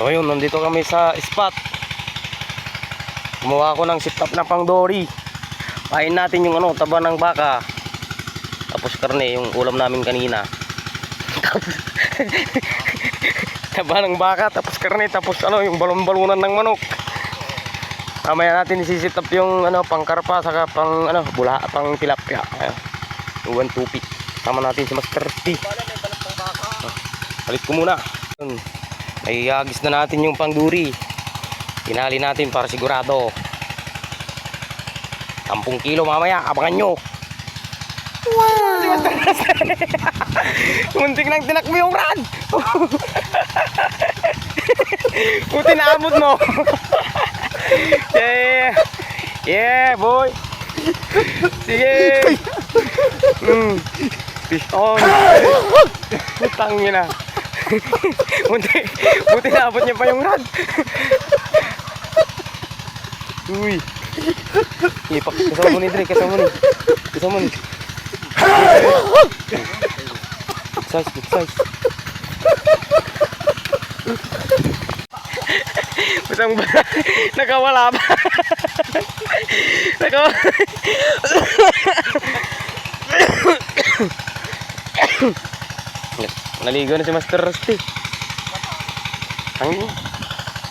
O yun, nandito kami sa spot. Gumawa ako ng sit-up na pang dory. Kain natin yung taba ng baka. Tapos karne, yung ulam namin kanina. Taba ng baka, tapos karne, tapos yung balon-balunan ng manok. Mamaya natin isisit up yung pang karpa, saka pang bula, pang tilapia. Uwan tupit. Tama natin si Master T. Palit ko muna. May agis na natin yung pangduri. Tinali natin para sigurado. 10 kilo mamaya, abangan nyo. Wow! Muntik nang tinakbo yung rad. Buti naabot mo. Yeah, yeah boy. Sige. Fish on. Putang na. Buti naabot niya pa yung rad. Uy. Ipak, kasama mo ni Dre, kasama mo ni. Kasama mo ni. Big size. Masang ba? Nakawala ba? Nakawala. Naligo na si Master Rusty.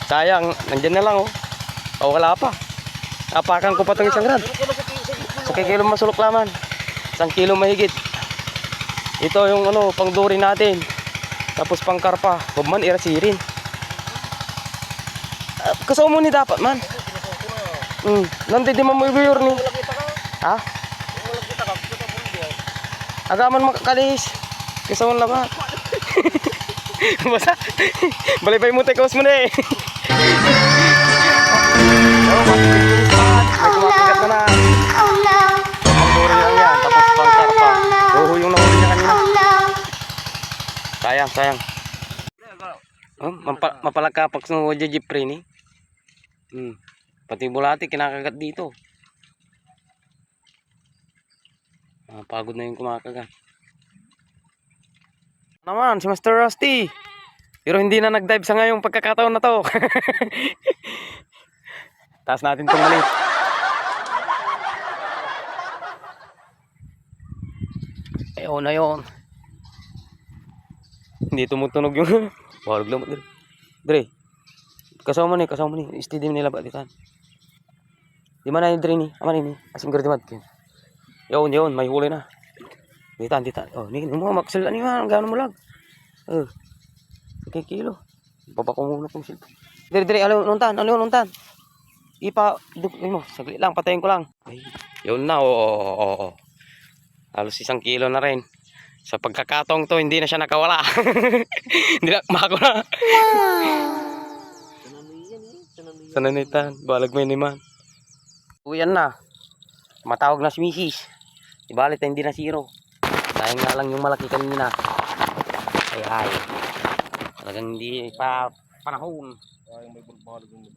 Sayang, nandyan na lang wala pa. Apakan ko pa itong isang rad. Sa kilo masulok laman. 1 kilo mahigit. Ito yung pang dory natin. Tapos pang karpa. Bobman irasirin. Kasama mo ni dapat man. Nanti di mamuyor ni. Ha? Agaman makakalis. Kasama lang ba? Basta. Balay-bay mo tayo mo na eh. Kumakigat na na. Pang-dory lang yan. Tapos pang-karpa. Yung nahuli niya kanina. Sayang. Mapalakapak sa jeep ni. Pati bulati kinakagat dito. Pagod na yung kumakagat. Naman si Master Rusty. Pero hindi na nag-dive sa ngayong pagkakataon na to. Taas natin itong maliit. Ayun na yun. Hindi tumutunog yung walog lang. Dre, kasama mo ni. Steady mo nila ba ditan? Di mana yung Dre ni? Aman ni. Asim garo di mat. Yun, may huli na. Ditan. Oh, ni mo maksel ani man gaano mo lag. Okay, kilo. Baba ko muna tong silpo. Dre, alon untan. Ipa duk mo, saglit lang, patayin ko lang. Ay, yun na, oo. Halos 1 kilo na rin. Sa pagkakatong to, hindi na siya nakawala. Hindi na, mako na. Sananitan, balag may naman. Uyan na. Matawag na si Mrs. Ibalit na hindi na zero. Sayang nga lang yung malaki kanina. Ay. Talagang hindi pa panahon. Ay, may bulbalo yung